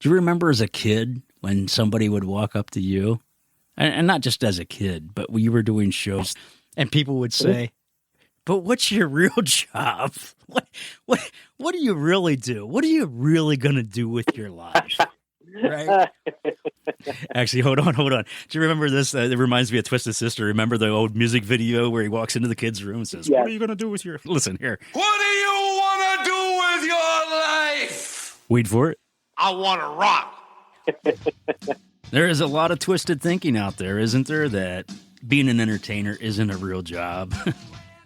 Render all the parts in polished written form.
Do you remember as a kid when somebody would walk up to you, and not just as a kid, but when you were doing shows, and people would say, "But what's your real job? What, what do you really do? What are you really going to do with your life?" Right? Actually, hold on. Do you remember this? It reminds me of Twisted Sister. Remember the old music video where he walks into the kid's room and says, Yes. "What are you going to do with your..." Listen here. What do you want to do with your life? Wait for it. I want to rock. There is a lot of twisted thinking out there, isn't there, that being an entertainer isn't a real job?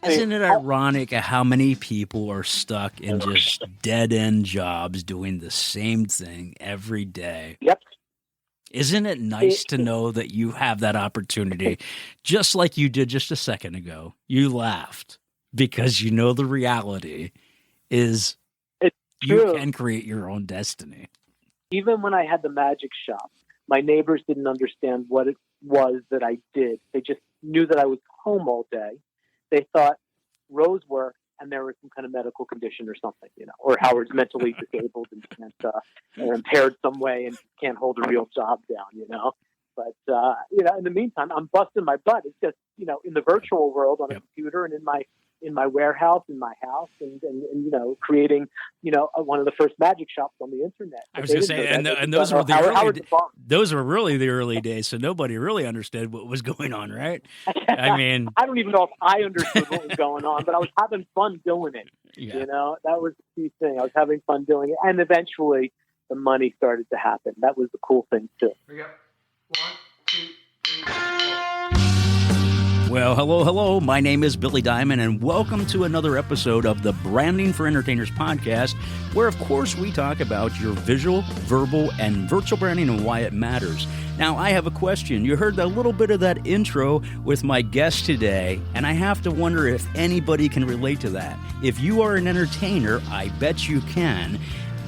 Isn't it ironic how many people are stuck in just dead-end jobs doing the same thing every day? Yep. Isn't it nice to know that you have that opportunity, just like you did just a second ago? You laughed because you know the reality is you can create your own destiny. Even when I had the magic shop, my neighbors didn't understand what it was that I did. They just knew that I was home all day. They thought Rose worked and there was some kind of medical condition or something, or Howard's mentally disabled and can't, or impaired some way and can't hold a real job down, But, in the meantime, I'm busting my butt. It's just, in the virtual world on a computer and in my warehouse, in my house, and creating, one of the first magic shops on the internet. I was going to say, and those were those were really the early days, so nobody really understood what was going on, right? I mean, I don't even know if I understood what was going on, but I was having fun doing it. Yeah. That was the key thing. I was having fun doing it, and eventually the money started to happen. That was the cool thing too. We got 1, 2, 3, 4. Well, hello. My name is Billy Diamond, and welcome to another episode of the Branding for Entertainers podcast, where, of course, we talk about your visual, verbal, and virtual branding and why it matters. Now, I have a question. You heard a little bit of that intro with my guest today, and I have to wonder if anybody can relate to that. If you are an entertainer, I bet you can,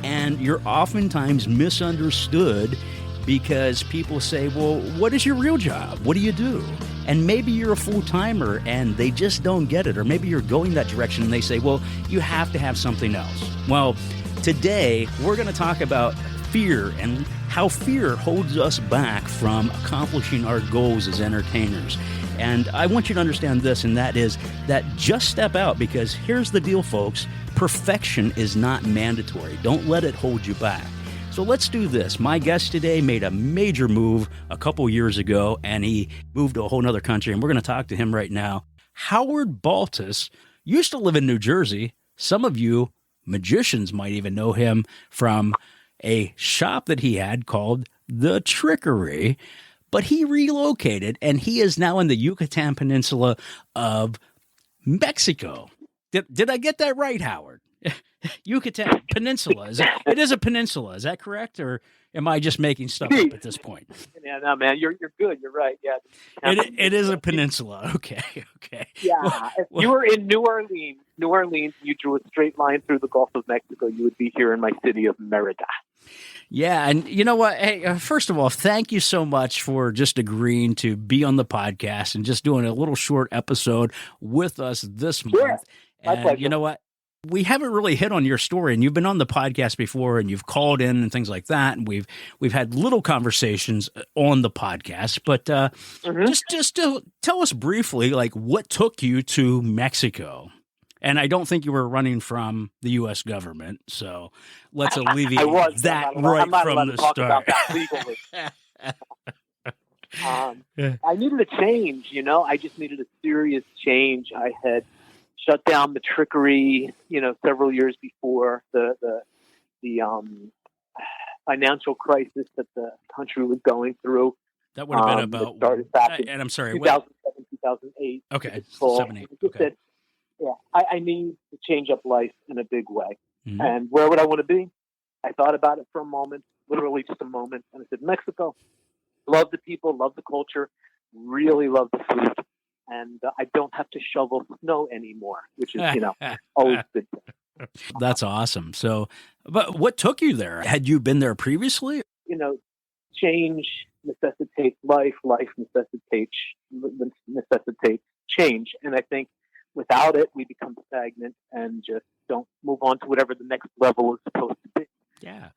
and you're oftentimes misunderstood because people say, well, what is your real job? What do you do? And maybe you're a full-timer and they just don't get it. Or maybe you're going that direction and they say, well, you have to have something else. Well, today we're going to talk about fear and how fear holds us back from accomplishing our goals as entertainers. And I want you to understand this, and that is that just step out, because here's the deal, folks. Perfection is not mandatory. Don't let it hold you back. So let's do this. My guest today made a major move a couple years ago, and he moved to a whole nother country, and we're going to talk to him right now. Howard Baltus used to live in New Jersey. Some of you magicians might even know him from a shop that he had called The Trickery, but he relocated, and he is now in the Yucatan Peninsula of Mexico. Did I get that right, Howard? Yucatan Peninsula. It is a peninsula. Is that correct? Or am I just making stuff up at this point? Yeah, no, man, you're good. You're right. Yeah. It is a peninsula. Okay. Yeah. If you were in New Orleans, you drew a straight line through the Gulf of Mexico, you would be here in my city of Merida. Yeah, and you know what? Hey, first of all, thank you so much for just agreeing to be on the podcast and just doing a little short episode with us this month. My pleasure. You know what? We haven't really hit on your story, and you've been on the podcast before, and you've called in and things like that, and we've had little conversations on the podcast. But just to tell us briefly, like, what took you to Mexico? And I don't think you were running from the U.S. government, so let's alleviate that right from the start. I needed a change. I just needed a serious change. I had shut down The Trickery, several years before the financial crisis that the country was going through. That would have been about, started back in and I'm sorry, 2007, 2008. Okay, 7, 8. Okay. Said, I need to change up life in a big way. Mm-hmm. And where would I want to be? I thought about it for a moment, literally just a moment, and I said, Mexico. Love the people, love the culture, really love the food. And I don't have to shovel snow anymore, which is, always good. That's awesome. So, but what took you there? Had you been there previously? Change necessitates life. Life necessitates change. And I think without it, we become stagnant and just don't move on to whatever the next level is supposed to be. Yeah.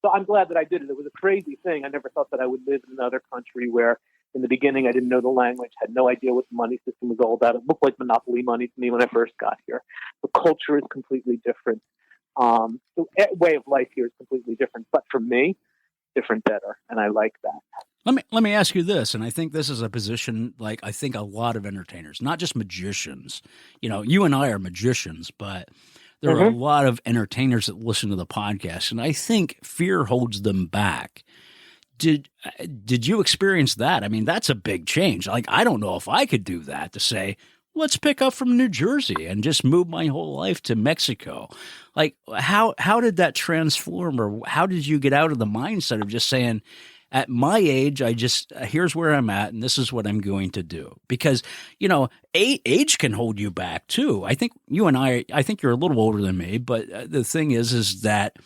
So I'm glad that I did it. It was a crazy thing. I never thought that I would live in another country where in the beginning I didn't know the language, had no idea what the money system was all about. It looked like monopoly money to me when I first got here. The culture is completely different. The way of life here is completely different. But for me, different, better. And I like that. Let me ask you this, and I think this is a position like I think a lot of entertainers, not just magicians. You know, you and I are magicians, but there are a lot of entertainers that listen to the podcast, and I think fear holds them back. Did you experience that? I mean, that's a big change. Like, I don't know if I could do that, to say, let's pick up from New Jersey and just move my whole life to Mexico. Like, how did that transform, or how did you get out of the mindset of just saying, at my age, here's where I'm at, and this is what I'm going to do? Because, you know, age can hold you back too. I think you and I think you're a little older than me, but the thing is that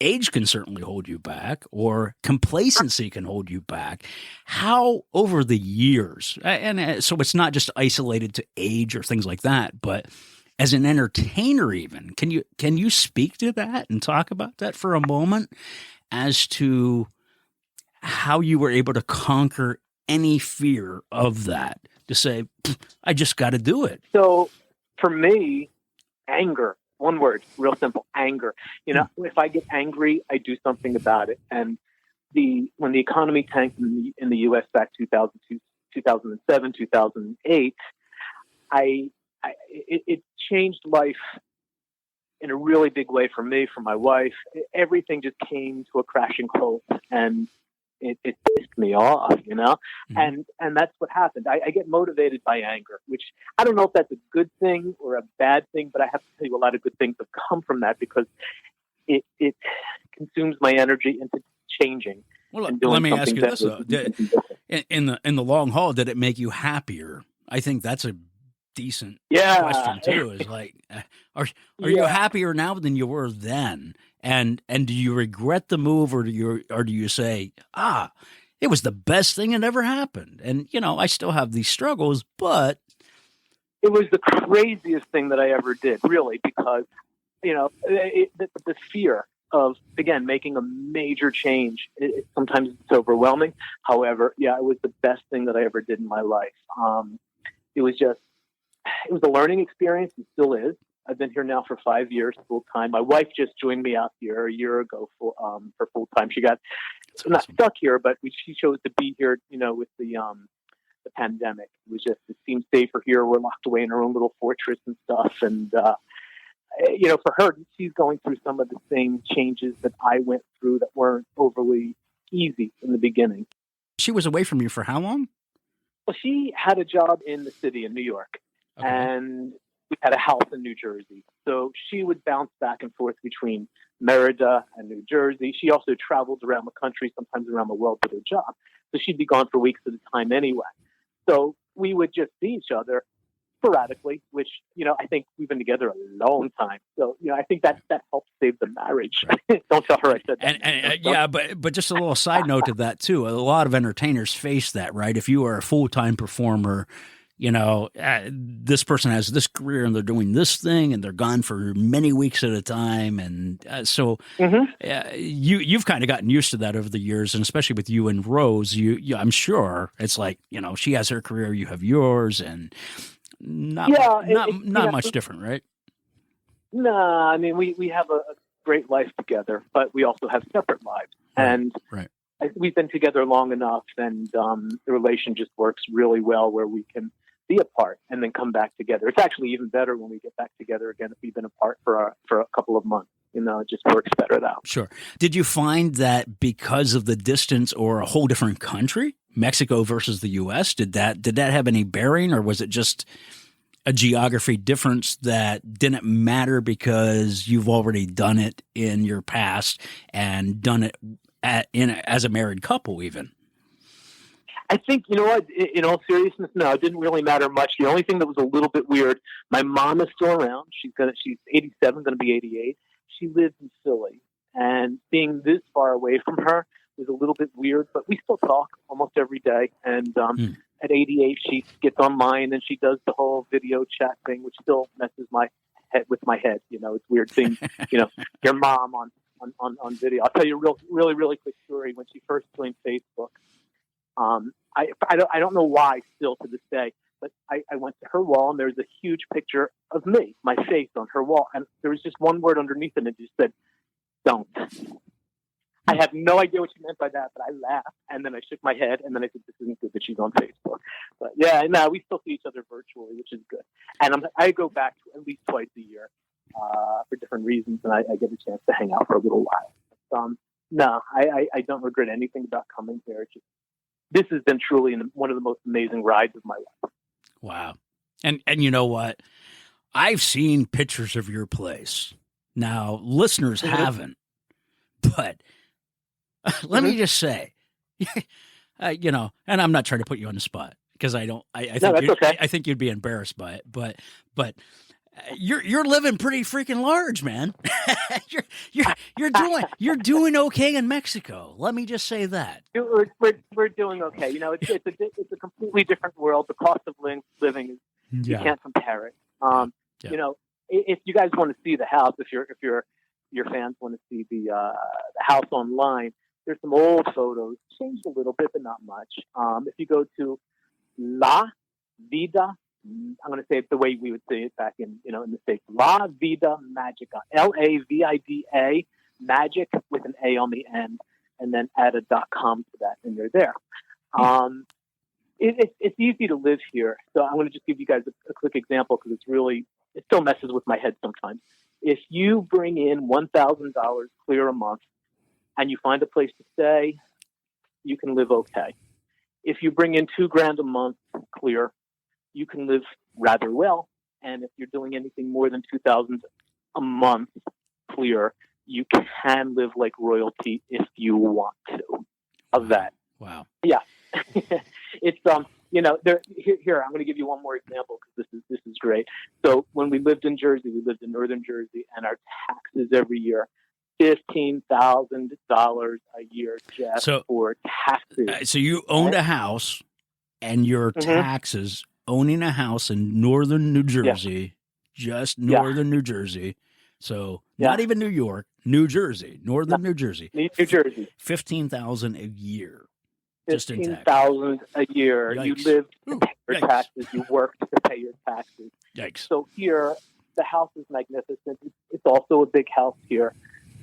age can certainly hold you back, or complacency can hold you back. How over the years, and so it's not just isolated to age or things like that, but as an entertainer even, can you speak to that and talk about that for a moment as to how you were able to conquer any fear of that, to say, I just got to do it? So for me, anger, one word, real simple, anger. You know, if I get angry, I do something about it. And when the economy tanked in the U.S. back 2002, 2007, 2008, it changed life in a really big way for me, for my wife. Everything just came to a crashing halt, and it pissed me off, you know? And that's what happened. I get motivated by anger, which I don't know if that's a good thing or a bad thing, but I have to tell you a lot of good things have come from that, because it consumes my energy into changing. Well, let me ask you this, though. In the long haul, did it make you happier? I think that's a decent question too. Is like, are you happier now than you were then? And do you regret the move, or do you say, it was the best thing that ever happened? And, you know, I still have these struggles, but it was the craziest thing that I ever did, really, because, you know, the fear of, again, making a major change, sometimes it's overwhelming. However, it was the best thing that I ever did in my life. It was a learning experience, and still is. I've been here now for 5 years full time. My wife just joined me out here a year ago for full time. She got not stuck here, but she chose to be here, you know, with the pandemic. It seemed safer here. We're locked away in our own little fortress and stuff. And you know, for her, she's going through some of the same changes that I went through that weren't overly easy in the beginning. She was away from you for how long? Well, she had a job in the city in New York, and we had a house in New Jersey. So she would bounce back and forth between Merida and New Jersey. She also traveled around the country, sometimes around the world, for her job. So she'd be gone for weeks at a time anyway. So we would just see each other sporadically, which, you know, I think we've been together a long time. So, you know, I think that helped save the marriage. Don't tell her I said that. And but just a little side note to that too. A lot of entertainers face that, right? If you are a full-time performer, you know, this person has this career and they're doing this thing and they're gone for many weeks at a time. And so you've kind of gotten used to that over the years, and especially with you and Rose, I'm sure it's like, you know, she has her career, you have yours, and not much different, right? No, I mean, we have a great life together, but we also have separate lives. And we've been together long enough, and the relation just works really well where we can be apart and then come back together. It's actually even better when we get back together again if we've been apart for a couple of months. You know, it just works better that way. Sure. Did you find that because of the distance or a whole different country, Mexico versus the U.S., did that have any bearing, or was it just a geography difference that didn't matter because you've already done it in your past and done it as a married couple even? I think, you know what, in all seriousness, no, it didn't really matter much. The only thing that was a little bit weird, my mom is still around. She's 87, going to be 88. She lives in Philly, and being this far away from her was a little bit weird, but we still talk almost every day. And at 88, she gets online and she does the whole video chat thing, which still messes my head with my head. You know, it's weird seeing, you know, your mom on on video. I'll tell you a really quick story. When she first joined Facebook, I don't know why still to this day, but I went to her wall and there's a huge picture of me, my face on her wall. And there was just one word underneath it and it just said, "Don't." I have no idea what she meant by that, but I laughed and then I shook my head and then I said, "This isn't good that she's on Facebook." But yeah, no, we still see each other virtually, which is good. And I go back at least twice a year for different reasons, and I get a chance to hang out for a little while. But, no, I don't regret anything about coming here. It's just, this has been truly one of the most amazing rides of my life. Wow. And you know what? I've seen pictures of your place. Now, listeners haven't, but let me just say, and I'm not trying to put you on the spot because I don't. I think you'd be embarrassed by it, but you're living pretty freaking large, man. you're doing okay in Mexico. Let me just say that we're doing okay. It's a completely different world. The cost of living is you can't compare it. If you guys want to see the house, if your fans want to see the house online, there's some old photos, changed a little bit, but not much. If you go to La Vida, I'm going to say it the way we would say it back in the States, La Vida Magica, LAVIDA, magic with an A on the end, and then add a .com to that, and you're there. It's easy to live here. So I'm going to just give you guys a quick example because it still messes with my head sometimes. If you bring in $1,000 clear a month and you find a place to stay, you can live okay. If you bring in $2,000 a month clear, you can live rather well. And if you're doing anything more than $2,000 a month clear, you can live like royalty if you want to. Of that. Wow. Yeah. It's here I'm going to give you one more example because this is great. So when we lived in Jersey, we lived in northern Jersey, and our taxes every year, $15,000 a year just for taxes. So you owned a house, and your taxes owning a house in northern New Jersey, just northern New Jersey. So not even New York, New Jersey, northern New Jersey. New Jersey. $15,000 a year. $15,000 a year. Yikes. You lived to pay your taxes. You worked to pay your taxes. Yikes. So here, the house is magnificent. It's also a big house here.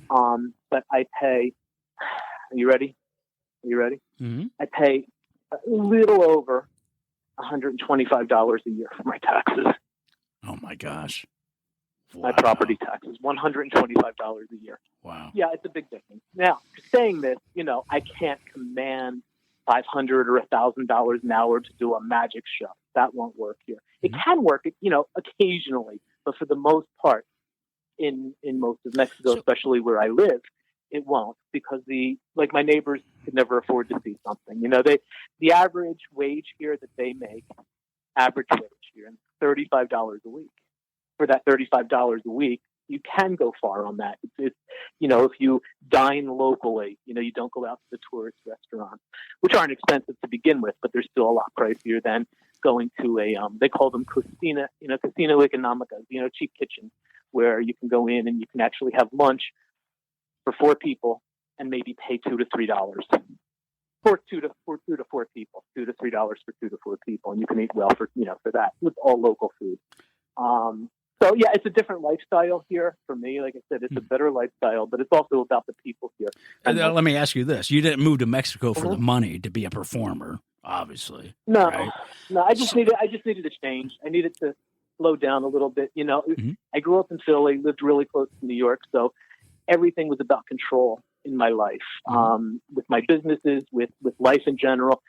But I pay, are you ready? Mm-hmm. I pay a little over $125 a year for my taxes. Oh my gosh. Wow. My property taxes, $125 a year. Wow. Yeah, it's a big difference. Now, saying this, I can't command $500 or $1,000 an hour to do a magic show. That won't work here. It can work, occasionally, but for the most part, in most of Mexico, especially where I live, it won't, because my neighbors could never afford to see something. The average wage here that they make, average wage here, is $35 a week. For that $35 a week, you can go far on that. It's if you dine locally, you don't go out to the tourist restaurants, which aren't expensive to begin with, but they're still a lot pricier than going to they call them cocina, casino económica, cheap kitchen, where you can go in and you can actually have lunch for 4 people and maybe pay $2 to $3 for two to four people, $2 to $3 for 2 to 4 people, and you can eat well for that with all local food. So yeah, it's a different lifestyle here for me. Like I said, it's a better lifestyle, but it's also about the people here. And let me ask you this: you didn't move to Mexico for the money to be a performer, obviously. No, right? No. I just needed a change. I needed to slow down a little bit. I grew up in Philly, lived really close to New York, so everything was about control in my life, with my businesses, with life in general,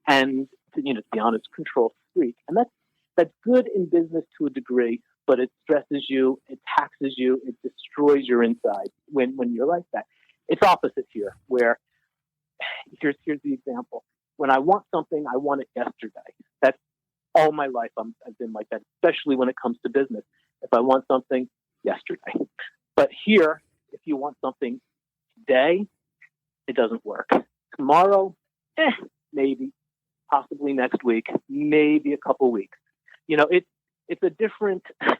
and to be honest, control freak, and that's good in business to a degree. But it stresses you, it taxes you, it destroys your inside when you're like that. It's opposite here, where here's the example. When I want something, I want it yesterday. That's all my life I've been like that, especially when it comes to business. If I want something, yesterday. But here, if you want something today, it doesn't work. Tomorrow, maybe, possibly next week, maybe a couple weeks. It's a different, I'm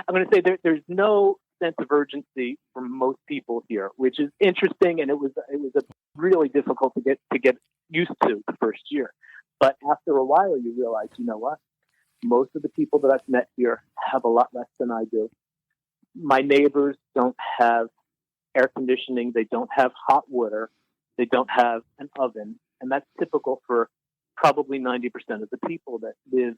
going to say there's no sense of urgency from most people here, which is interesting, and it was a really difficult to get used to the first year. But after a while, you realize, you know what? Most of the people that I've met here have a lot less than I do. My neighbors don't have air conditioning. They don't have hot water. They don't have an oven. And that's typical for probably 90% of the people that live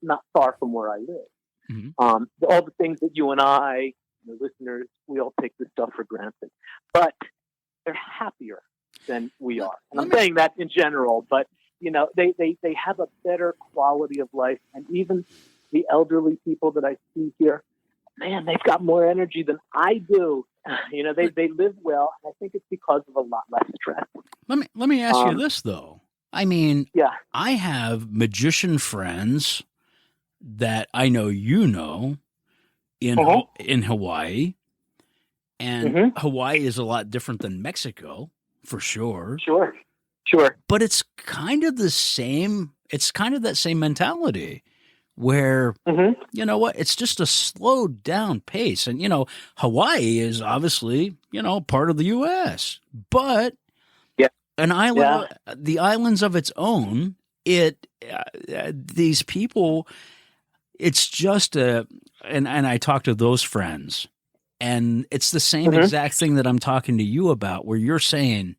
not far from where I live. Mm-hmm. All the things that you and I, the listeners, we all take this stuff for granted. But they're happier than we are. And I'm saying that in general, but they have a better quality of life. And even the elderly people that I see here, man, they've got more energy than I do. They live well. And I think it's because of a lot less stress. Let me ask you this, though. I mean, yeah. I have magician friends that I know in Hawaii. And Hawaii is a lot different than Mexico, for sure. Sure. But it's kind of the same. It's kind of that same mentality where, you know what, it's just a slowed down pace. And, Hawaii is obviously, part of the U.S., but an island, the islands of its own, these people, it's just and I talk to those friends, and it's the same exact thing that I'm talking to you about, where you're saying,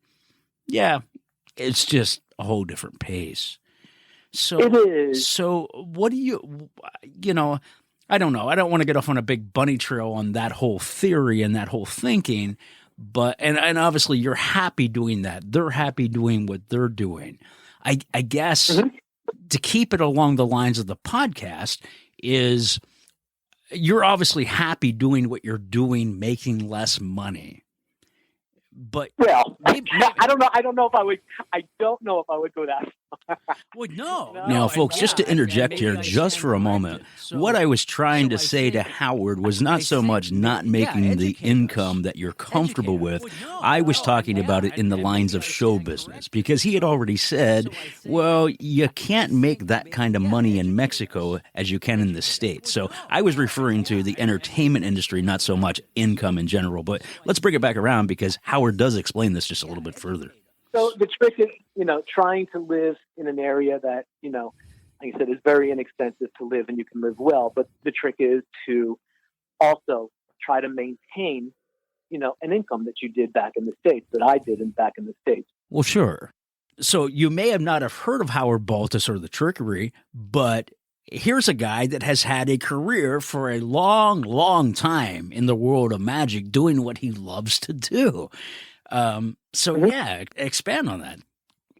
yeah, it's just a whole different pace. So it is. So what do you I don't know. I don't want to get off on a big bunny trail on that whole theory and that whole thinking, but and obviously you're happy doing that. They're happy doing what they're doing. I guess to keep it along the lines of the podcast is you're obviously happy doing what you're doing, making less money. But I don't know. I don't know if I would go that far. Well, no. Now, folks, just to interject here just for a moment, what I was trying to say to Howard was not so much not making the income that you're comfortable with. I was talking about it in the lines of show business, because he had already said, well, you can't make that kind of money in Mexico as you can in the States. So I was referring to the entertainment industry, not so much income in general. But let's bring it back around, because Howard does explain this just a little bit further. So the trick is, trying to live in an area that, like I said, is very inexpensive to live, and you can live well. But the trick is to also try to maintain, an income that you did back in the States, that I did back in the States. Well, sure. So you may not have heard of Howard Baltus or the Trickery, but here's a guy that has had a career for a long, long time in the world of magic, doing what he loves to do. Expand on that.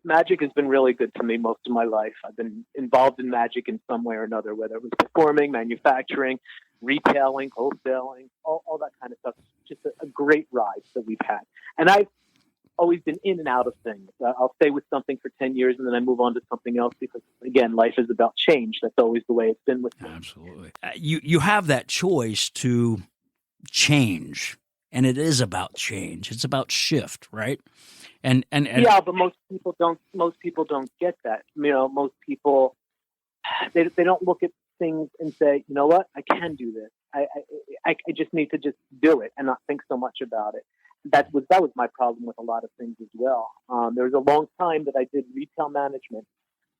Magic has been really good to me most of my life. I've been involved in magic in some way or another, whether it was performing, manufacturing, retailing, wholesaling, all that kind of stuff. Just a great ride that we've had. And I've always been in and out of things. I'll stay with something for 10 years and then I move on to something else, because, again, life is about change. That's always the way it's been with me. Absolutely. You have that choice to change, and it is about change. It's about shift, right? And yeah, but most people don't get that. Most people, they don't look at things and say, you know what, I can do this. I just need to just do it and not think so much about it. That was my problem with a lot of things as well. There was a long time that I did retail management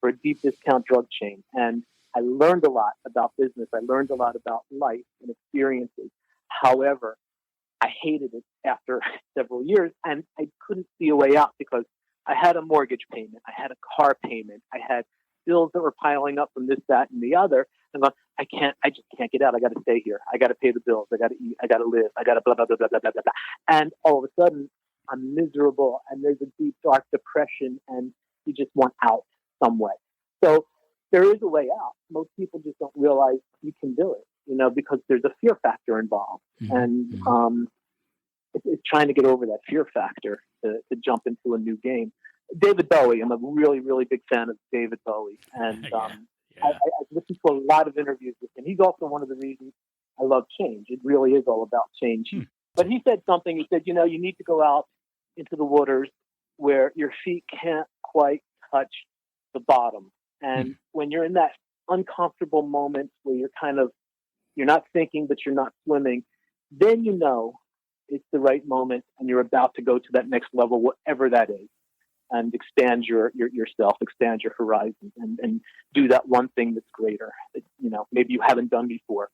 for a deep discount drug chain, and I learned a lot about business. I learned a lot about life and experiences. However, I hated it after several years, and I couldn't see a way out, because I had a mortgage payment, I had a car payment, I had bills that were piling up from this, that, and the other. I'm going, I just can't get out. I got to stay here. I got to pay the bills. I got to eat. I got to live. I got to blah, blah, blah, blah, blah, blah, blah. And all of a sudden, I'm miserable, and there's a deep, dark depression, and you just want out some way. So there is a way out. Most people just don't realize you can do it, because there's a fear factor involved. And it's trying to get over that fear factor to jump into a new game. David Bowie, I'm a really, really big fan of David Bowie. And I've listened to a lot of interviews with him. He's also one of the reasons I love change. It really is all about change. But he said something. He said, you need to go out into the waters where your feet can't quite touch the bottom. And when you're in that uncomfortable moment where you're not thinking, but you're not swimming, then you know it's the right moment and you're about to go to that next level, whatever that is, and expand yourself, expand your horizons, and do that one thing that's greater that, maybe you haven't done before.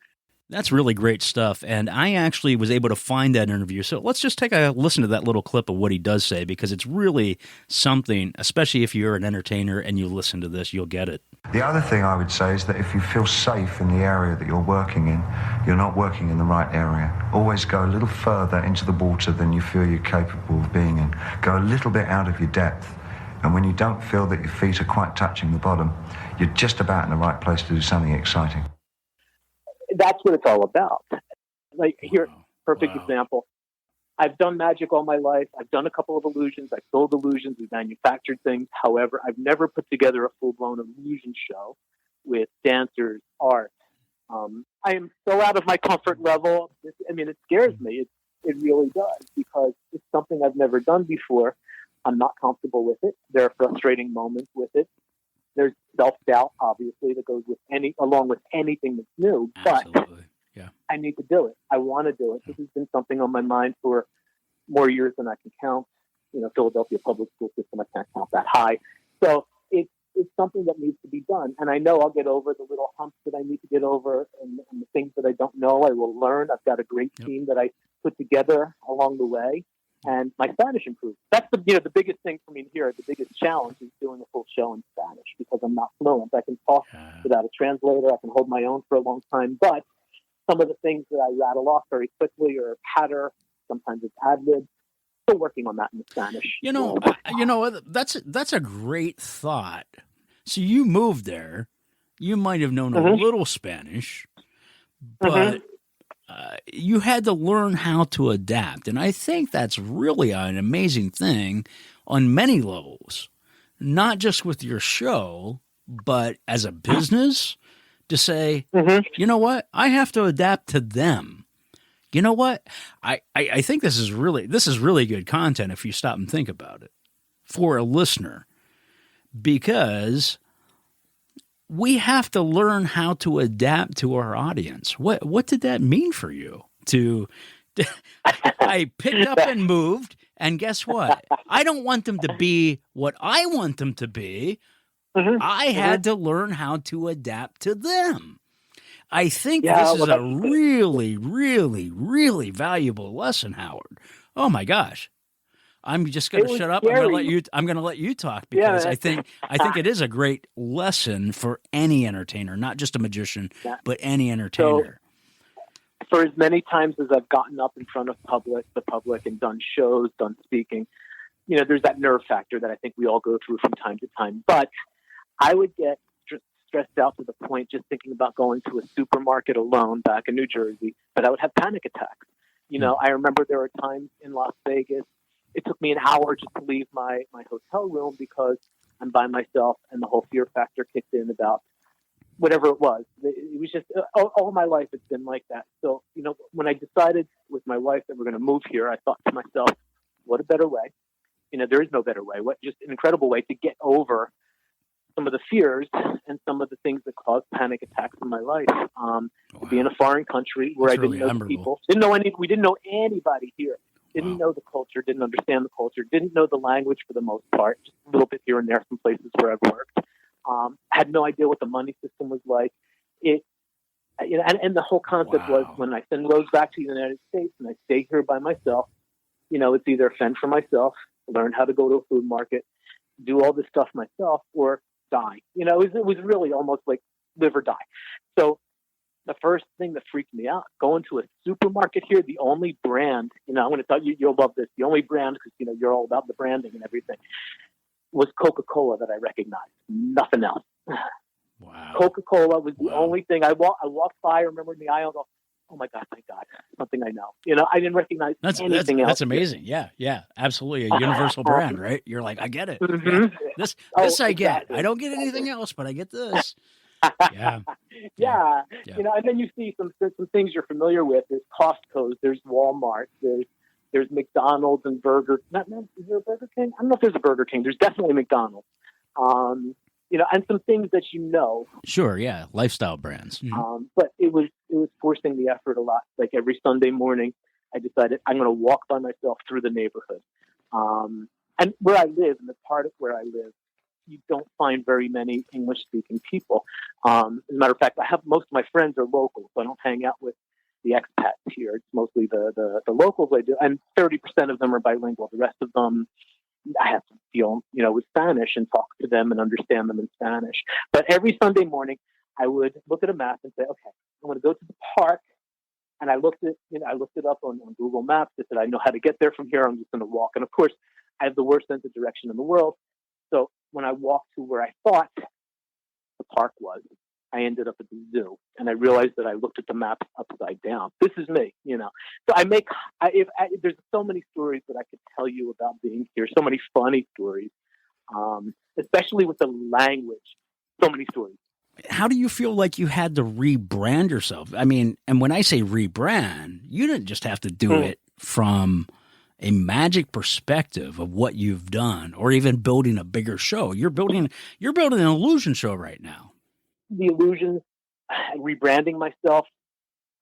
That's really great stuff, and I actually was able to find that interview. So let's just take a listen to that little clip of what he does say, because it's really something, especially if you're an entertainer and you listen to this, you'll get it. The other thing I would say is that if you feel safe in the area that you're working in, you're not working in the right area. Always go a little further into the water than you feel you're capable of being in. Go a little bit out of your depth, and when you don't feel that your feet are quite touching the bottom, you're just about in the right place to do something exciting. That's what it's all about. Like here, perfect example. I've done magic all my life. I've done a couple of illusions. I've sold illusions. We've manufactured things. However, I've never put together a full-blown illusion show with dancers, art. I am so out of my comfort level. It scares me. It really does, because it's something I've never done before. I'm not comfortable with it. There are frustrating moments with it. There's self-doubt, obviously, that goes with along with anything that's new. Absolutely. Yeah. I need to do it. I want to do it. This has been something on my mind for more years than I can count. Philadelphia public school system, I can't count that high. So it's something that needs to be done. And I know I'll get over the little humps that I need to get over, and the things that I don't know, I will learn. I've got a great team that I put together along the way. And my Spanish improves. That's the biggest thing for me here. The biggest challenge is doing a full show in Spanish, because I'm not fluent. I can talk without a translator. I can hold my own for a long time. But some of the things that I rattle off very quickly or patter, sometimes it's ad-lib. Still working on that in Spanish. That's a great thought. So you moved there. You might have known a little Spanish, but you had to learn how to adapt. And I think that's really an amazing thing on many levels, not just with your show, but as a business, to say, you know what, I have to adapt to them. You know what? I think this is really good content if you stop and think about it for a listener, because we have to learn how to adapt to our audience. What did that mean for you? I picked up and moved, and guess what? I don't want them to be what I want them to be. I had to learn how to adapt to them. I think this is a really, really, really valuable lesson, Howard. Oh my gosh. I'm just going to shut up. I'm going to let you talk, because I think it is a great lesson for any entertainer, not just a magician, but any entertainer. So, for as many times as I've gotten up in front of the public and done shows, done speaking, there's that nerve factor that I think we all go through from time to time. But I would get stressed out to the point just thinking about going to a supermarket alone back in New Jersey, but I would have panic attacks. I remember there were times in Las Vegas, it took me an hour just to leave my hotel room because I'm by myself, and the whole fear factor kicked in about whatever it was. It was just all my life it's been like that. So, when I decided with my wife that we're going to move here, I thought to myself, what a better way. There is no better way. What just an incredible way to get over some of the fears and some of the things that caused panic attacks in my life. To be in a foreign country where I didn't know the people, we didn't know anybody here. Didn't know the culture, didn't understand the culture, didn't know the language for the most part, just a little bit here and there, some places where I've worked. Had no idea what the money system was like. And the whole concept was, when I send Rose back to the United States and I stay here by myself, it's either fend for myself, learn how to go to a food market, do all this stuff myself, or die. It was really almost like live or die. So the first thing that freaked me out, going to a supermarket here, the only brand, I'm going to tell you, you'll love this, the only brand, because, you're all about the branding and everything, was Coca-Cola that I recognized. Nothing else. Wow. Coca-Cola was the only thing. I walked by, I remember in the aisle, go, oh my God, thank God, something I know. I didn't recognize anything else. That's amazing. Yeah, absolutely. A universal brand, right? You're like, I get it. Yeah. This I get. I don't get anything else, but I get this. Yeah. And then you see some things you're familiar with. There's Costco's, there's Walmart, there's McDonald's and Burger. Is there a Burger King? I don't know if there's a Burger King. There's definitely McDonald's. and some things that Sure, yeah, lifestyle brands. but it was forcing the effort a lot. Like every Sunday morning, I decided I'm going to walk by myself through the neighborhood. And where I live, in the part of where I live, you don't find very many English-speaking people. As a matter of fact, most of my friends are local, so I don't hang out with the expats here. It's mostly the locals I do, and 30% of them are bilingual. The rest of them, I have to deal, with Spanish and talk to them and understand them in Spanish. But every Sunday morning, I would look at a map and say, okay, I'm going to go to the park. And I looked it up on Google Maps. I said, I know how to get there from here. I'm just going to walk. And of course, I have the worst sense of direction in the world. So when I walked to where I thought the park was, I ended up at the zoo, and I realized that I looked at the map upside down. This is me, So there's so many stories that I could tell you about being here. So many funny stories, especially with the language. So many stories. How do you feel like you had to rebrand yourself? I mean, and when I say rebrand, you didn't just have to do it from a magic perspective of what you've done, or even building a bigger show. You're building an illusion show right now. The illusions, rebranding myself.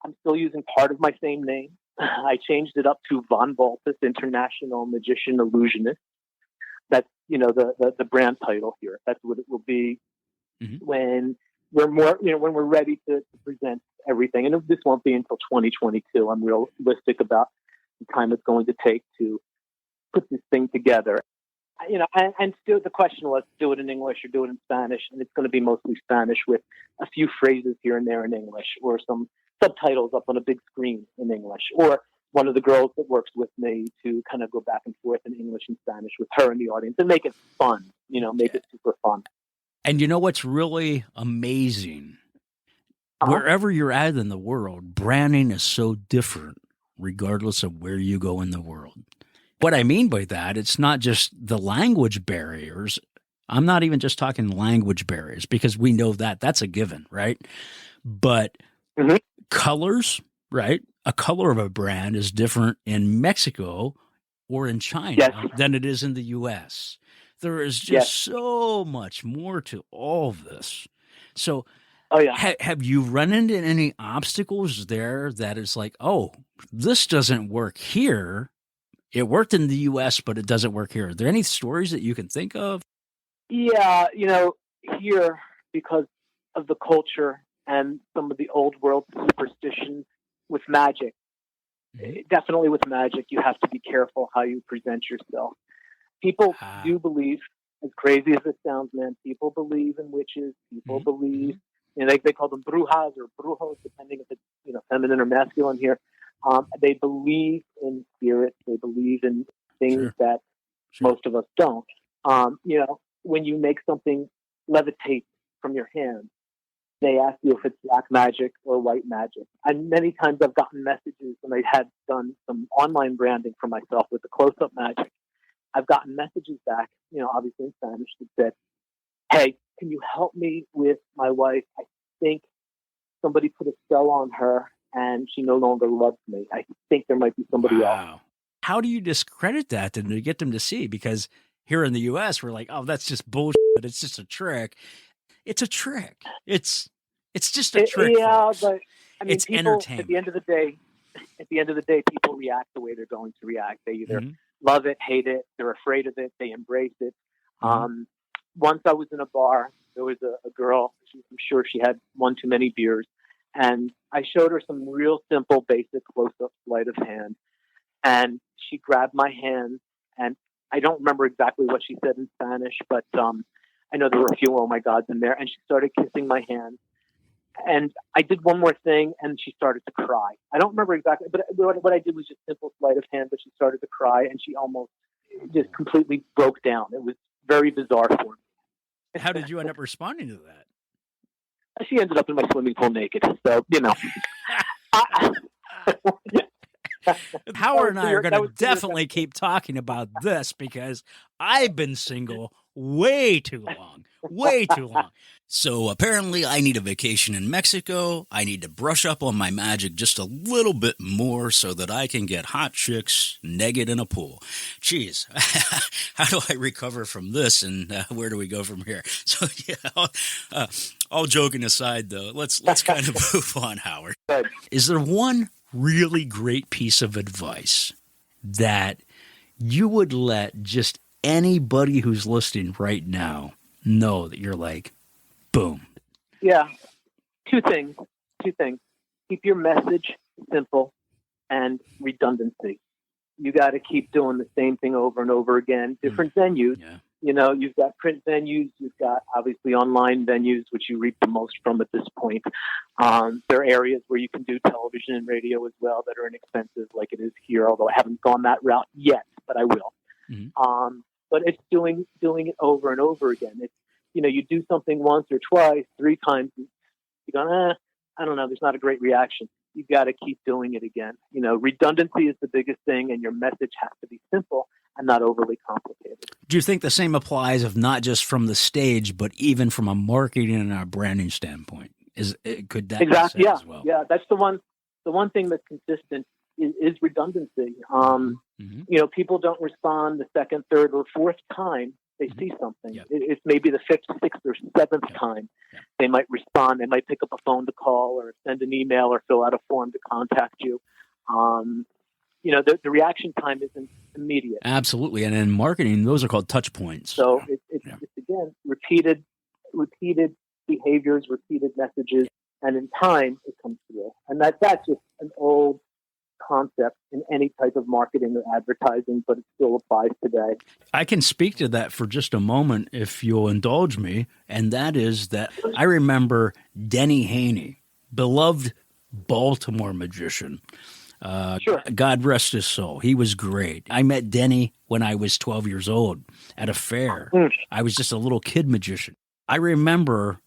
I'm still using part of my same name. I changed it up to Von Baltus, International Magician Illusionist. That's, the brand title here. That's what it will be when we're when we're ready to present everything. And this won't be until 2022. I'm realistic about the time it's going to take to put this thing together. And still the question was, do it in English or do it in Spanish? And it's going to be mostly Spanish with a few phrases here and there in English, or some subtitles up on a big screen in English, or one of the girls that works with me to kind of go back and forth in English and Spanish with her in the audience and make it fun, make it super fun. And you know what's really amazing? Wherever you're at in the world, branding is so different regardless of where you go in the world. What I mean by that, it's not just the language barriers. I'm not even just talking language barriers, because we know that that's a given, right? But colors, right? A color of a brand is different in Mexico or in China than it is in the U.S. There is just so much more to all of this. So have you run into any obstacles there that is like, oh, this doesn't work here? It worked in the U.S., but it doesn't work here. Are there any stories that you can think of? Yeah, here, because of the culture and some of the old world superstitions with magic, definitely with magic, you have to be careful how you present yourself. People do believe, as crazy as it sounds, man, people believe in witches. People believe, they call them brujas or brujos, depending if it's, feminine or masculine here. They believe in spirits. They believe in things that most of us don't. When you make something levitate from your hand, they ask you if it's black magic or white magic. And many times I've gotten messages when I had done some online branding for myself with the close-up magic. I've gotten messages back, obviously in Spanish, that said, hey, can you help me with my wife? I think somebody put a spell on her and she no longer loves me. I think there might be somebody else. How do you discredit that to get them to see? Because here in the U.S., we're like, oh, that's just bullshit. It's just a trick. It's a trick. It's just a trick. Yeah, folks. but I mean, it's people, entertainment. At the end of the day, people react the way they're going to react. They either love it, hate it, they're afraid of it, they embrace it. Once I was in a bar, there was a girl. I'm sure she had one too many beers, and I showed her some real simple, basic close-up sleight of hand, and she grabbed my hand, and I don't remember exactly what she said in Spanish, but I know there were a few oh my gods in there, and she started kissing my hand. And I did one more thing, and she started to cry. I don't remember exactly, but what I did was just simple sleight of hand, but she started to cry, and she almost just completely broke down. It was very bizarre for me. How did you end up responding to that? She ended up in my swimming pool naked, so, Howard and I are going to definitely keep talking about this, because I've been single way too long. Way too long. So apparently I need a vacation in Mexico. I need to brush up on my magic just a little bit more so that I can get hot chicks naked in a pool. Jeez, how do I recover from this, and where do we go from here? So yeah, all joking aside though, let's kind of move on, Howard. Is there one really great piece of advice that you would let just anybody who's listening right now know that you're like, boom? Yeah. Two things. Keep your message simple and redundancy. You got to keep doing the same thing over and over again. Different venues. Yeah. You know, you've got print venues. You've got obviously online venues, which you reap the most from at this point. There are areas where you can do television and radio as well that are inexpensive, like it is here, although I haven't gone that route yet, but I will. Mm-hmm. But it's doing it over and over again. It's, you know, you do something once or twice, 3 times, you go, I don't know, there's not a great reaction. You've got to keep doing it again. You know, redundancy is the biggest thing, and your message has to be simple and not overly complicated. Do you think the same applies of not just from the stage, but even from a marketing and a branding standpoint? Could that exactly? be said Yeah, as well? Yeah. That's the one thing that's consistent is redundancy. Mm-hmm. You know, people don't respond the second, third, or fourth time they see something. Yep. It's maybe the 5th, 6th, or 7th time they might respond. They might pick up a phone to call or send an email or fill out a form to contact you. You know, the reaction time isn't immediate. Absolutely. And in marketing, those are called touch points. So it's again, repeated behaviors, repeated messages, and in time it comes through. And that's just an old concept in any type of marketing or advertising, but it still applies today. I can speak to that for just a moment if you'll indulge me, and that is that I remember Denny Haney, beloved Baltimore magician. Sure. God rest his soul. He was great. I met Denny when I was 12 years old at a fair. I was just a little kid magician. I remember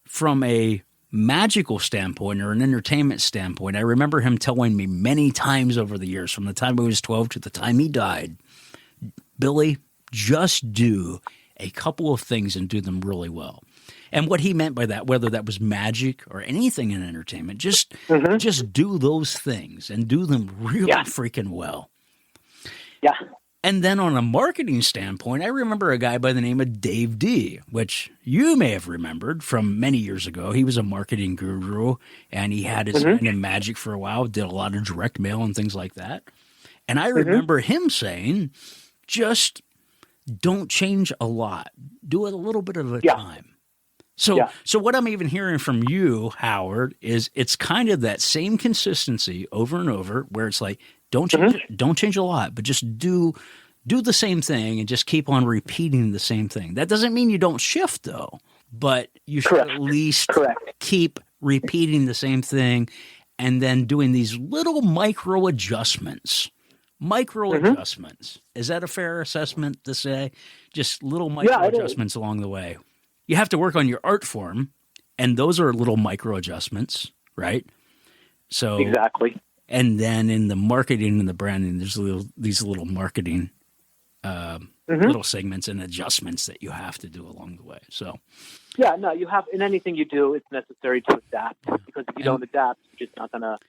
from a magical standpoint or an entertainment standpoint, I remember him telling me many times over the years, from the time I was 12 to the time he died, Billy, just do a couple of things and do them really well. And what he meant by that, whether that was magic or anything in entertainment, just do those things and do them really freaking well. Yeah. And then on a marketing standpoint, I remember a guy by the name of Dave D, which you may have remembered from many years ago. He was a marketing guru, and he had his hand in magic for a while, did a lot of direct mail and things like that. And I remember him saying, just don't change a lot. Do it a little bit at a time. So what I'm even hearing from you, Howard, is it's kind of that same consistency over and over, where it's like, don't change a lot, but just do the same thing and just keep on repeating the same thing. That doesn't mean you don't shift, though, but you should at least keep repeating the same thing and then doing these little micro adjustments. Is that a fair assessment to say? Just little micro adjustments along the way. You have to work on your art form, and those are little micro adjustments, right? So exactly. And then in the marketing and the branding, there's these little marketing little segments and adjustments that you have to do along the way. So, you have, in anything you do, it's necessary to adapt, because if you don't adapt, you're just not going to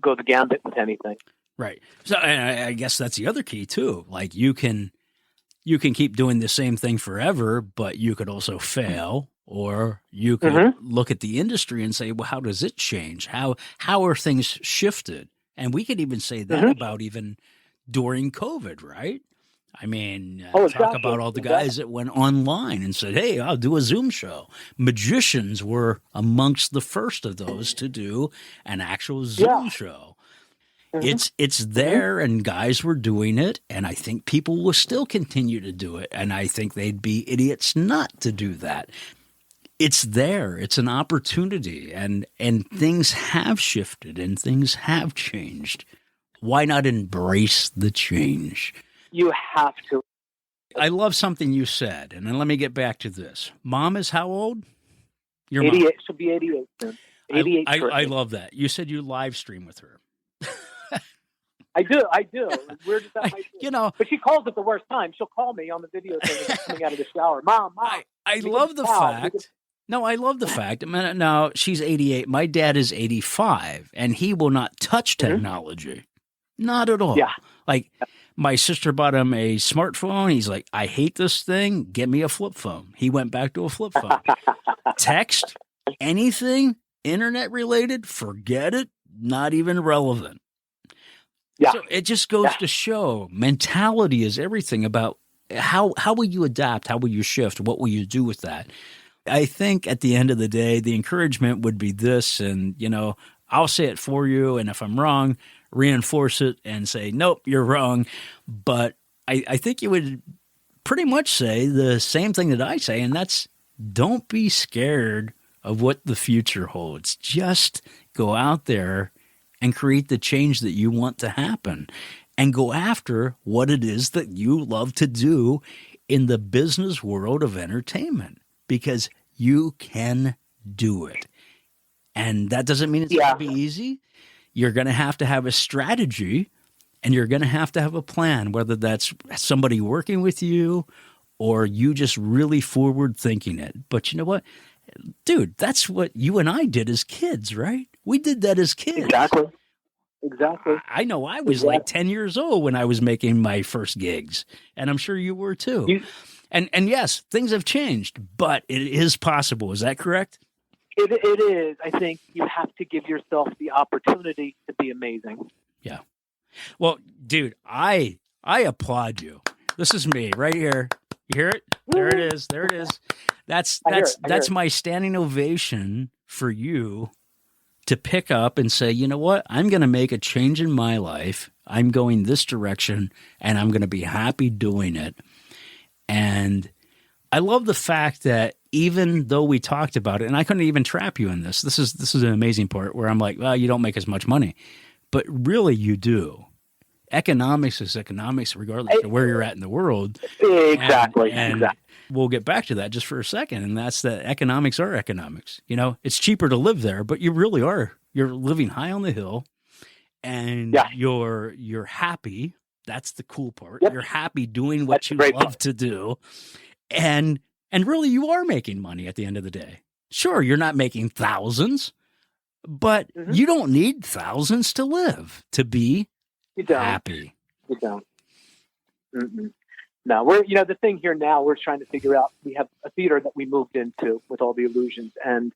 go the gambit with anything. Right. So I guess that's the other key too. Like you can keep doing the same thing forever, but you could also fail. Or you could look at the industry and say, well, how does it change? How are things shifted? And we could even say that about even during COVID, right? I mean, talk about all the guys that went online and said, hey, I'll do a Zoom show. Magicians were amongst the first of those to do an actual Zoom show. It's there, and guys were doing it, and I think people will still continue to do it, and I think they'd be idiots not to do that. It's there. It's an opportunity, and things have shifted and things have changed. Why not embrace the change? You have to. I love something you said, and then let me get back to this. Mom is how old? Your 88. mom. She'll be 88 soon. 88. I love that. You said you live stream with her. I do. As weird as that might be. You know, but she calls at the worst time. She'll call me on the video thing as I'm coming out of the shower. Mom. I love the fact. No, I love the fact. I mean, now she's 88. My dad is 85, and he will not touch technology. Not at all. Yeah. Like, my sister bought him a smartphone. He's like, I hate this thing. Get me a flip phone. He went back to a flip phone. Text, anything internet related, forget it. Not even relevant. Yeah. So it just goes to show mentality is everything about how will you adapt? How will you shift? What will you do with that? I think at the end of the day, the encouragement would be this, and, you know, I'll say it for you. And if I'm wrong, reinforce it and say, nope, you're wrong. But I think you would pretty much say the same thing that I say, and that's don't be scared of what the future holds. Just go out there and create the change that you want to happen and go after what it is that you love to do in the business world of entertainment, because you can do it. And that doesn't mean it's going to be easy. You're going to have a strategy, and you're going to have a plan, whether that's somebody working with you or you just really forward thinking it. But you know what, dude, that's what you and I did as kids, right? We did that as kids. Exactly. I know I was like 10 years old when I was making my first gigs, and I'm sure you were too. And yes, things have changed, but it is possible. Is that correct? It is. I think you have to give yourself the opportunity to be amazing. Yeah. Well, dude, I applaud you. This is me right here. You hear it? There it is. There it is. That's my standing ovation for you to pick up and say, you know what? I'm going to make a change in my life. I'm going this direction, and I'm going to be happy doing it. And I love the fact that even though we talked about it, and I couldn't even trap you in this. This is an amazing part where I'm like, well, you don't make as much money, but really you do. Economics is economics, regardless of where you're at in the world. Exactly. And we'll get back to that just for a second, and that's that economics are economics. You know, it's cheaper to live there, but you really are. You're living high on the hill, and you're happy. That's the cool part. Yep. You're happy doing what you love to do. And really you are making money at the end of the day. Sure, you're not making thousands, but you don't need thousands to live, to be happy. You don't. Mm-mm. No, the thing here now, we're trying to figure out, we have a theater that we moved into with all the illusions, and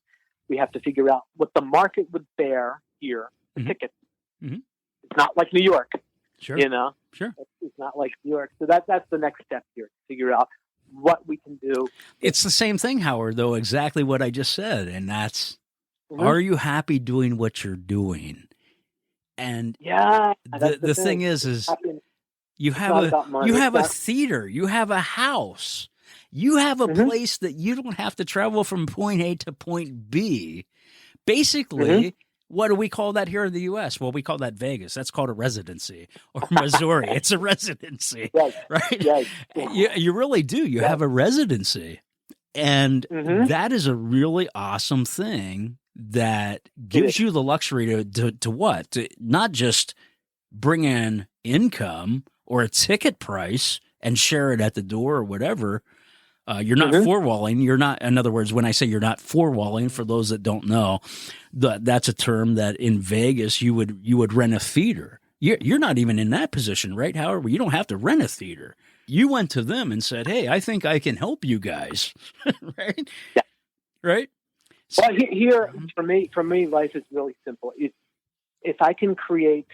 we have to figure out what the market would bear here for tickets. Mm-hmm. It's not like New York. Sure. You know? Sure. It's not like New York. So that's the next step here, to figure out what we can do. It's the same thing, Howard, though, exactly what I just said. And that's, are you happy doing what you're doing? And the thing is you have a theater, you have a house, you have a place that you don't have to travel from point A to point B. Basically, what do we call that here in the U.S.? Well, we call that Vegas. That's called a residency. Or Missouri, it's a residency, right? You really do. You have a residency. And that is a really awesome thing that gives you the luxury to what? To not just bring in income or a ticket price and share it at the door or whatever. You're not four-walling. You're not, in other words, when I say you're not four-walling, for those that don't know, that's a term that in Vegas you would rent a theater. You're not even in that position, right, Howard? Where you don't have to rent a theater. You went to them and said, hey, I think I can help you guys, right? Yeah. Right? Well, here, for me, life is really simple. If I can create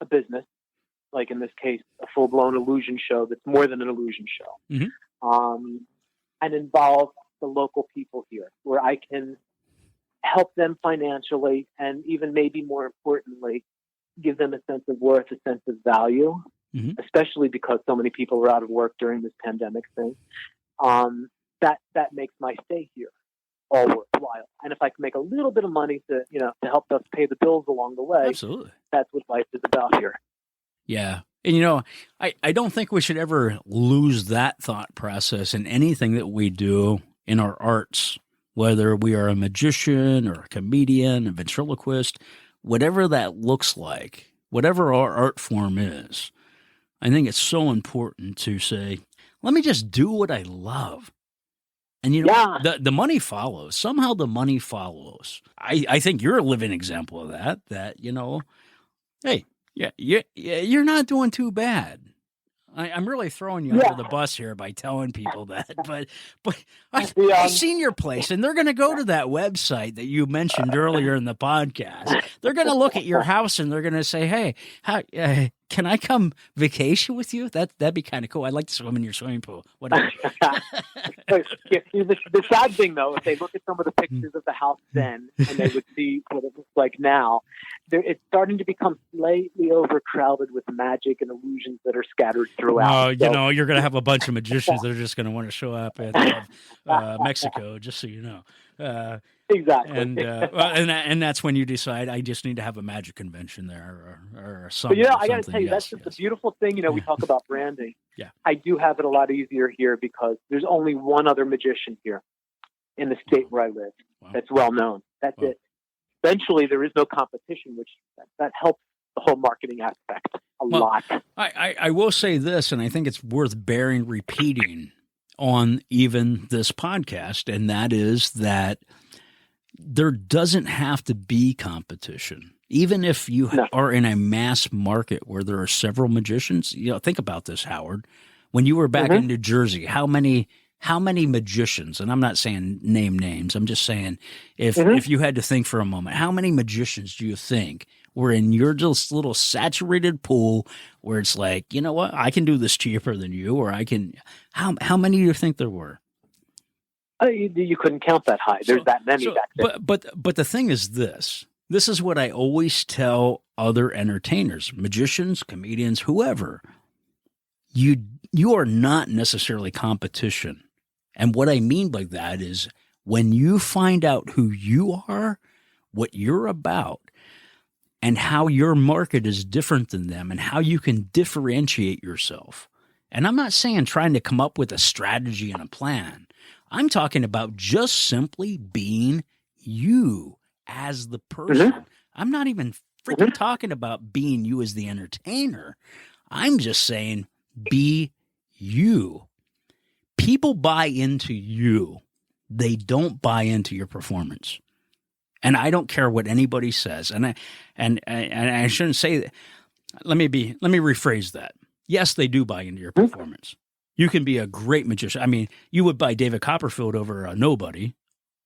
a business, like in this case, a full-blown illusion show that's more than an illusion show, and involve the local people here, where I can help them financially, and even maybe more importantly, give them a sense of worth, a sense of value, especially because so many people are out of work during this pandemic thing. That makes my stay here all worthwhile. And if I can make a little bit of money to help us pay the bills along the way, absolutely, that's what life is about here. Yeah. And, I don't think we should ever lose that thought process in anything that we do in our arts, whether we are a magician or a comedian, a ventriloquist, whatever that looks like. whatever our art form is, I think it's so important to say, let me just do what I love. And, the money follows. Somehow the money follows. I think you're a living example of that, hey, you're not doing too bad. I'm really throwing you under the bus here by telling people that, but I've seen your place, and they're going to go to that website that you mentioned earlier in the podcast. They're going to look at your house, and they're going to say, "Hey, can I come vacation with you? That'd be kind of cool. I'd like to swim in your swimming pool." Whatever. The sad thing, though, if they look at some of the pictures of the house then, and they would see what it looks like now, it's starting to become slightly overcrowded with magic and illusions that are scattered throughout. You're going to have a bunch of magicians that are just going to want to show up at Mexico, just so you know. Exactly. And that's when you decide, I just need to have a magic convention there or something. But, I got to tell you, that's just the beautiful thing. We talk about branding. Yeah. I do have it a lot easier here because there's only one other magician here in the state where I live that's well known. That's it. Eventually, there is no competition, which that helps the whole marketing aspect a lot. I will say this, and I think it's worth repeating on even this podcast, and that is that there doesn't have to be competition. Even if you are in a mass market where there are several magicians, think about this, Howard. When you were back in New Jersey, how many magicians, and I'm not saying name names, I'm just saying if you had to think for a moment, how many magicians do you think were in your just little saturated pool where it's like, you know what, I can do this cheaper than you, or I can, how many do you think there were? You couldn't count that high. There's that many back then. But the thing is this is what I always tell other entertainers, magicians, comedians, whoever. You are not necessarily competition. And what I mean by that is when you find out who you are, what you're about, and how your market is different than them and how you can differentiate yourself. And I'm not saying trying to come up with a strategy and a plan. I'm talking about just simply being you as the person. I'm not even freaking talking about being you as the entertainer. I'm just saying be you. People buy into you. They don't buy into your performance. And I don't care what anybody says. And I shouldn't say that. Let me rephrase that. Yes, they do buy into your performance. You can be a great magician. I mean, you would buy David Copperfield over a nobody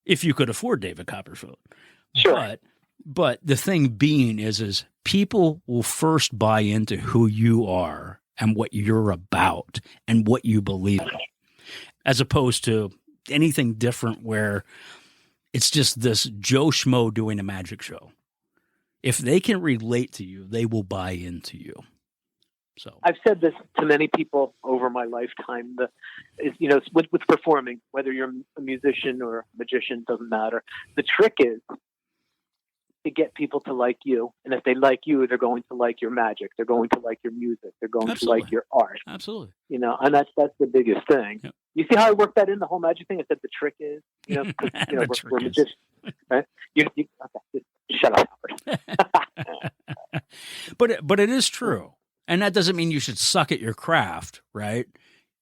if you could afford David Copperfield. Sure. But the thing being is people will first buy into who you are and what you're about and what you believe in, as opposed to anything different where it's just this Joe Schmo doing a magic show. If they can relate to you, they will buy into you. So I've said this to many people over my lifetime. With performing, whether you're a musician or a magician, doesn't matter. The trick is to get people to like you, and if they like you, they're going to like your magic. They're going to like your music. They're going to like your art. Absolutely. And that's the biggest thing. Yep. You see how I worked that in the whole magic thing? I said the trick is, we're magicians, right? Okay, shut up, Howard. But it is true. And that doesn't mean you should suck at your craft, right?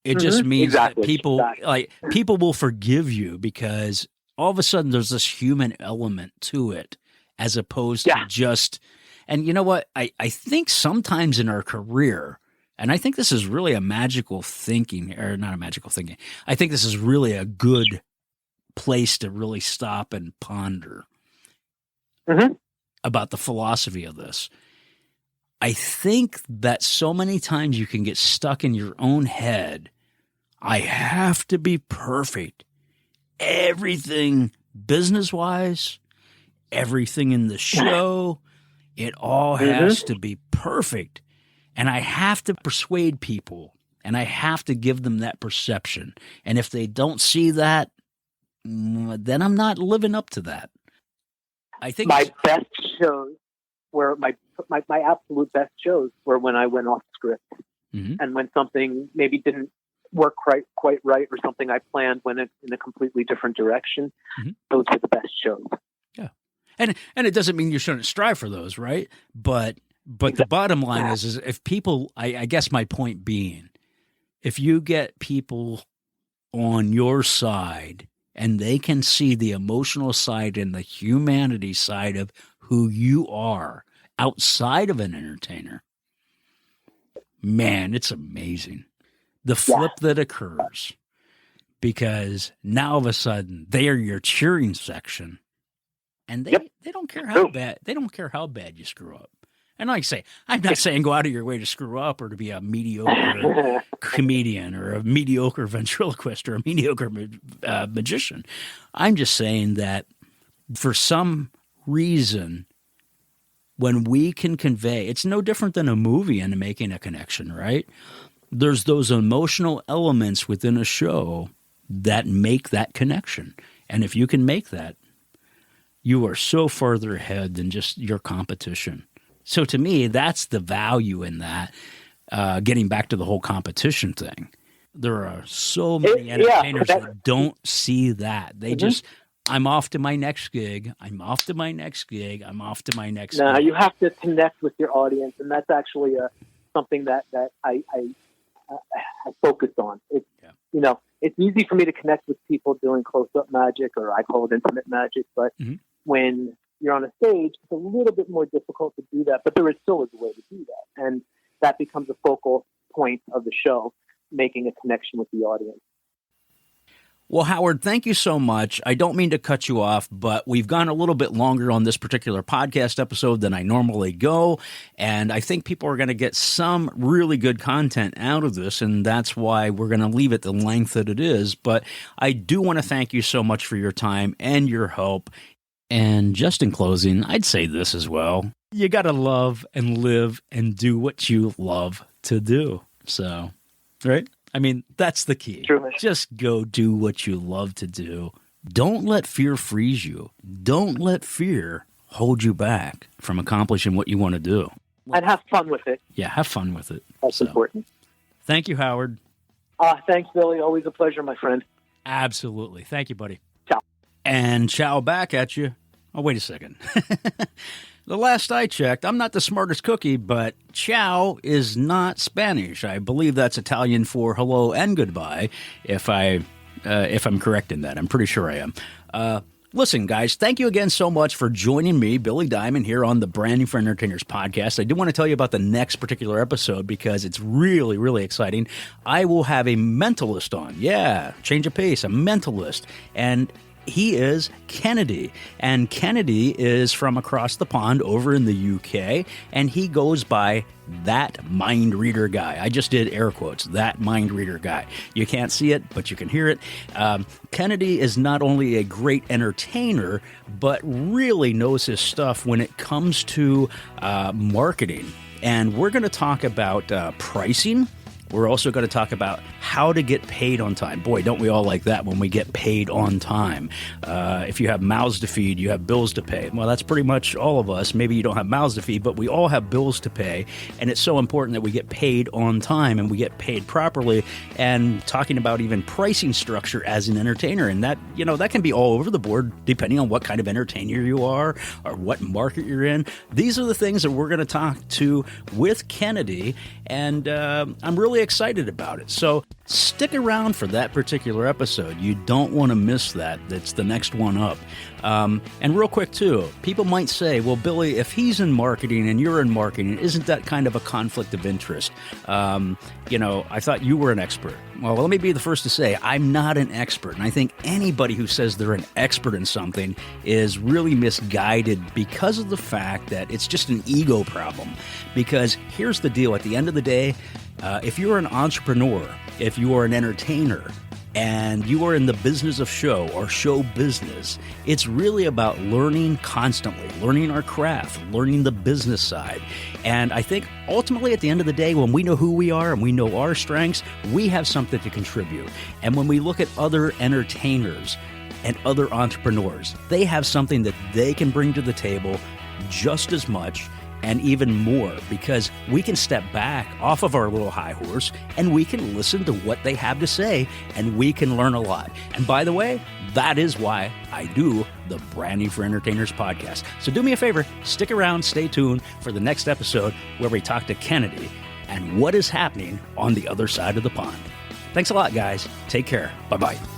It just means that people will forgive you because all of a sudden there's this human element to it as opposed to just, and you know what? I think sometimes in our career, and I think this is really a magical thinking, or not a magical thinking. I think this is really a good place to really stop and ponder about the philosophy of this. I think that so many times you can get stuck in your own head. I have to be perfect. Everything business-wise, everything in the show, it all has to be perfect. And I have to persuade people, and I have to give them that perception. And if they don't see that, then I'm not living up to that. I think my best shows were my absolute best shows were when I went off script, and when something maybe didn't work quite right, or something I planned went in a completely different direction. Those were the best shows. Yeah, and it doesn't mean you shouldn't strive for those, right? But But the bottom line is if people, I guess my point being, if you get people on your side and they can see the emotional side and the humanity side of who you are outside of an entertainer, man, it's amazing. The flip that occurs, because now all of a sudden they are your cheering section, and they don't care how bad you screw up. And like I say, I'm not saying go out of your way to screw up or to be a mediocre comedian or a mediocre ventriloquist or a mediocre magician. I'm just saying that for some reason, when we can convey, it's no different than a movie and making a connection, right? There's those emotional elements within a show that make that connection. And if you can make that, you are so farther ahead than just your competition. So to me, that's the value in that, getting back to the whole competition thing. There are so many entertainers that don't see that. They just, I'm off to my next gig. I'm off to my next gig. I'm off to my next gig. You have to connect with your audience, and that's actually something that I focus on. It's, it's easy for me to connect with people doing close-up magic, or I call it intimate magic, but when you're on a stage, it's a little bit more difficult to do that, but there still is a way to do that. And that becomes a focal point of the show, making a connection with the audience. Well, Howard, thank you so much. I don't mean to cut you off, but we've gone a little bit longer on this particular podcast episode than I normally go, and I think people are going to get some really good content out of this, and that's why we're going to leave it the length that it is. But I do want to thank you so much for your time and your help. And just in closing, I'd say this as well. You got to love and live and do what you love to do. So, right? I mean, that's the key. True. Just go do what you love to do. Don't let fear freeze you. Don't let fear hold you back from accomplishing what you want to do. And have fun with it. Yeah, have fun with it. That's important. Thank you, Howard. Thanks, Billy. Always a pleasure, my friend. Absolutely. Thank you, buddy. Ciao. And ciao back at you. Oh, wait a second. The last I checked, I'm not the smartest cookie, but ciao is not Spanish. I believe that's Italian for hello and goodbye, if I'm correct in that. I'm pretty sure I am. Listen, guys, thank you again so much for joining me, Billy Diamond, here on the Branding for Entertainers podcast. I do want to tell you about the next particular episode because it's really, really exciting. I will have a mentalist on. Yeah, change of pace, a mentalist. And he is Kennedy, and Kennedy is from across the pond over in the UK, and he goes by That Mind Reader Guy. I just did air quotes, That Mind Reader Guy. You can't see it, but you can hear it. Kennedy is not only a great entertainer, but really knows his stuff when it comes to marketing. And we're going to talk about pricing. We're also going to talk about how to get paid on time. Boy, don't we all like that when we get paid on time. If you have mouths to feed, you have bills to pay. Well, that's pretty much all of us. Maybe you don't have mouths to feed, but we all have bills to pay. And it's so important that we get paid on time and we get paid properly. And talking about even pricing structure as an entertainer. And that, that can be all over the board depending on what kind of entertainer you are or what market you're in. These are the things that we're going to talk to with Kennedy. And I'm really excited about it. So stick around for that particular episode. You don't want to miss that. That's the next one up. And real quick, too, people might say, well, Billy, if he's in marketing and you're in marketing, isn't that kind of a conflict of interest? I thought you were an expert. Well, let me be the first to say I'm not an expert. And I think anybody who says they're an expert in something is really misguided because of the fact that it's just an ego problem. Because here's the deal. At the end of the day, if you're an entrepreneur, if you are an entertainer, and you are in the business of show or show business, it's really about learning constantly, learning our craft, learning the business side. And I think ultimately at the end of the day, when we know who we are and we know our strengths, we have something to contribute. And when we look at other entertainers and other entrepreneurs, they have something that they can bring to the table just as much and even more, because we can step back off of our little high horse and we can listen to what they have to say, and we can learn a lot. And by the way, that is why I do the Branding for Entertainers podcast. So do me a favor, stick around, stay tuned for the next episode where we talk to Kennedy and what is happening on the other side of the pond. Thanks a lot, guys. Take care. Bye-bye.